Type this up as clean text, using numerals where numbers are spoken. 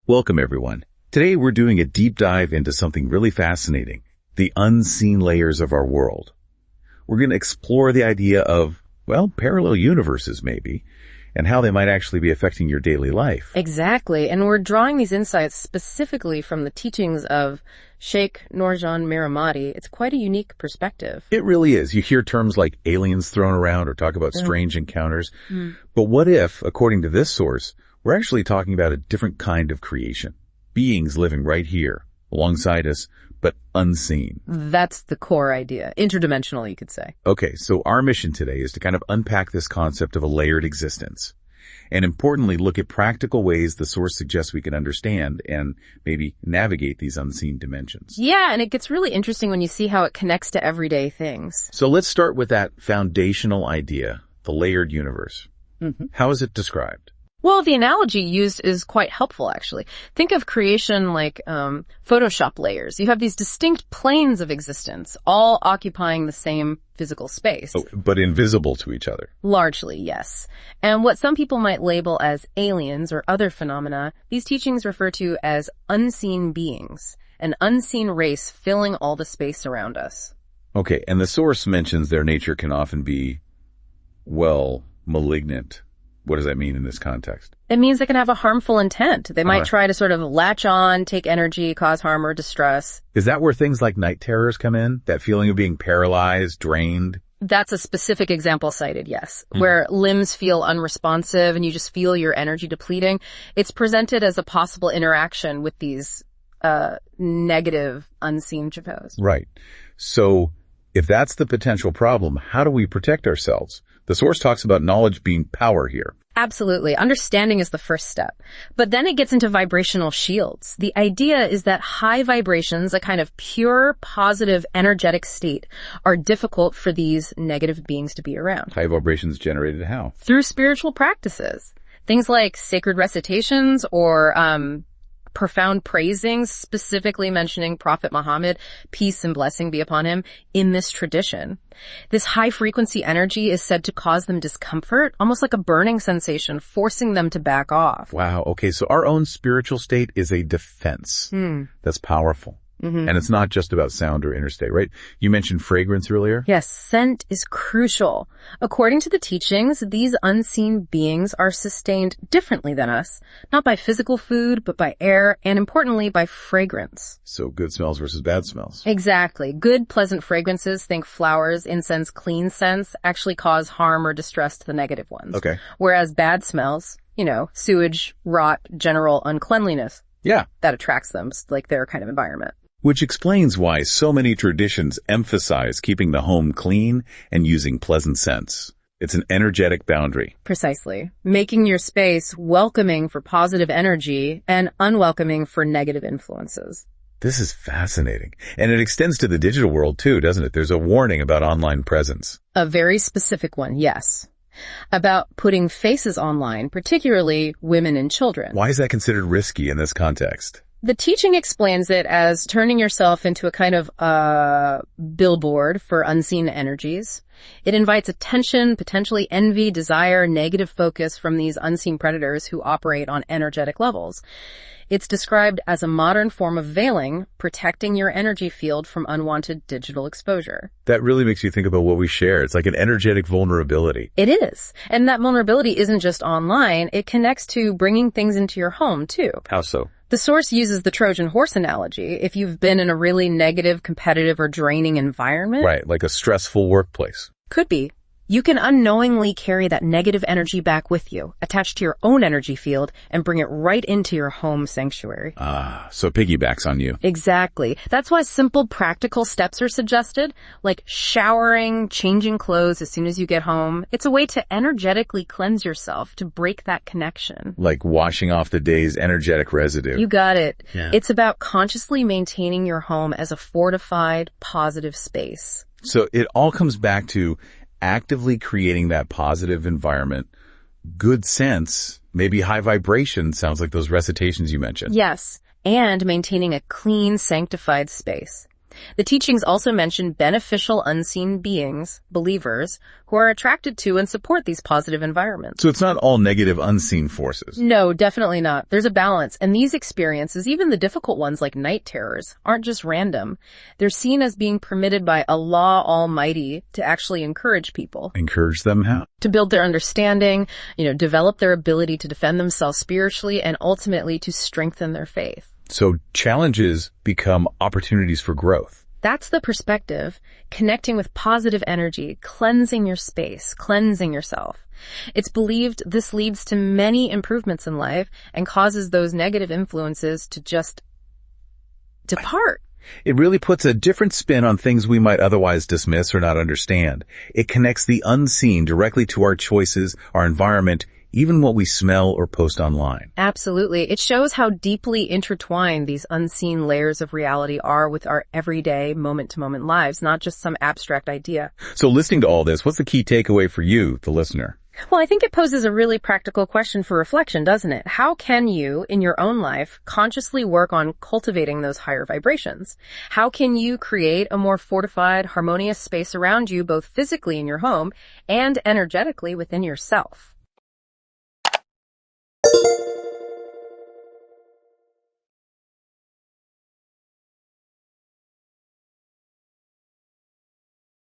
Welcome, everyone. Today we're doing a deep dive into something really fascinating, the unseen layers of our world. We're going to explore the idea of, parallel universes maybe, and how they might actually be affecting your daily life. Exactly, and we're drawing these insights specifically from the teachings of Sheikh Nurjan Miramati. It's quite a unique perspective. It really is. You hear terms like aliens thrown around or talk about strange encounters. But what if, according to this source, we're actually talking about a different kind of creation? Beings living right here, alongside us, but unseen. That's the core idea. Interdimensional, you could say. Okay, so our mission today is to kind of unpack this concept of a layered existence. And importantly, look at practical ways the source suggests we can understand and maybe navigate these unseen dimensions. Yeah, and it gets really interesting when you see how it connects to everyday things. So let's start with that foundational idea, the layered universe. How is it described? Well, the analogy used is quite helpful, actually. Think of creation like Photoshop layers. You have these distinct planes of existence, all occupying the same physical space. Oh, but invisible to each other. Largely, yes. And what some people might label as aliens or other phenomena, these teachings refer to as unseen beings, an unseen race filling all the space around us. Okay, and the source mentions their nature can often be, malignant. What does that mean in this context? It means they can have a harmful intent. They might try to sort of latch on, take energy, cause harm or distress. Is that where things like night terrors come in? That feeling of being paralyzed, drained? That's a specific example cited, yes, where limbs feel unresponsive and you just feel your energy depleting. It's presented as a possible interaction with these negative, unseen Japos. Right. So if that's the potential problem, how do we protect ourselves? The source talks about knowledge being power here. Absolutely. Understanding is the first step. But then it gets into vibrational shields. The idea is that high vibrations, a kind of pure, positive, energetic state, are difficult for these negative beings to be around. High vibrations generated how? Through spiritual practices. Things like sacred recitations or profound praisings, specifically mentioning Prophet Muhammad, peace and blessing be upon him, in this tradition. This high-frequency energy is said to cause them discomfort, almost like a burning sensation, forcing them to back off. Wow, okay, so our own spiritual state is a defense. That's powerful. And it's not just about sound or inner state, right? You mentioned fragrance earlier? Yes, scent is crucial. According to the teachings, these unseen beings are sustained differently than us, not by physical food, but by air, and importantly, by fragrance. So good smells versus bad smells. Exactly. Good, pleasant fragrances, think flowers, incense, clean scents, actually cause harm or distress to the negative ones. Okay. Whereas bad smells, sewage, rot, general uncleanliness. Yeah. That attracts them, like their kind of environment. Which explains why so many traditions emphasize keeping the home clean and using pleasant scents. It's an energetic boundary. Precisely. Making your space welcoming for positive energy and unwelcoming for negative influences. This is fascinating. And it extends to the digital world too, doesn't it? There's a warning about online presence. A very specific one, yes. About putting faces online, particularly women and children. Why is that considered risky in this context? The teaching explains it as turning yourself into a kind of billboard for unseen energies. It invites attention, potentially envy, desire, negative focus from these unseen predators who operate on energetic levels. It's described as a modern form of veiling, protecting your energy field from unwanted digital exposure. That really makes you think about what we share. It's like an energetic vulnerability. It is. And that vulnerability isn't just online. It connects to bringing things into your home, too. How so? The source uses the Trojan horse analogy. If you've been in a really negative, competitive, or draining environment. Right, like a stressful workplace. Could be. You can unknowingly carry that negative energy back with you, attached to your own energy field, and bring it right into your home sanctuary. So it piggybacks on you. Exactly. That's why simple, practical steps are suggested, like showering, changing clothes as soon as you get home. It's a way to energetically cleanse yourself, to break that connection. Like washing off the day's energetic residue. You got it. Yeah. It's about consciously maintaining your home as a fortified, positive space. So it all comes back to actively creating that positive environment, good sense, maybe high vibration, sounds like those recitations you mentioned. Yes, and maintaining a clean, sanctified space. The teachings also mention beneficial unseen beings, believers, who are attracted to and support these positive environments. So it's not all negative unseen forces. No, definitely not. There's a balance, and these experiences, even the difficult ones like night terrors, aren't just random. They're seen as being permitted by Allah Almighty to actually encourage people. Encourage them how? To build their understanding, develop their ability to defend themselves spiritually, and ultimately to strengthen their faith. So challenges become opportunities for growth. That's the perspective, connecting with positive energy, cleansing your space, cleansing yourself. It's believed this leads to many improvements in life and causes those negative influences to just depart. It really puts a different spin on things we might otherwise dismiss or not understand. It connects the unseen directly to our choices, our environment, even what we smell or post online. Absolutely. It shows how deeply intertwined these unseen layers of reality are with our everyday, moment-to-moment lives, not just some abstract idea. So listening to all this, what's the key takeaway for you, the listener? Well, I think it poses a really practical question for reflection, doesn't it? How can you, in your own life, consciously work on cultivating those higher vibrations? How can you create a more fortified, harmonious space around you, both physically in your home and energetically within yourself?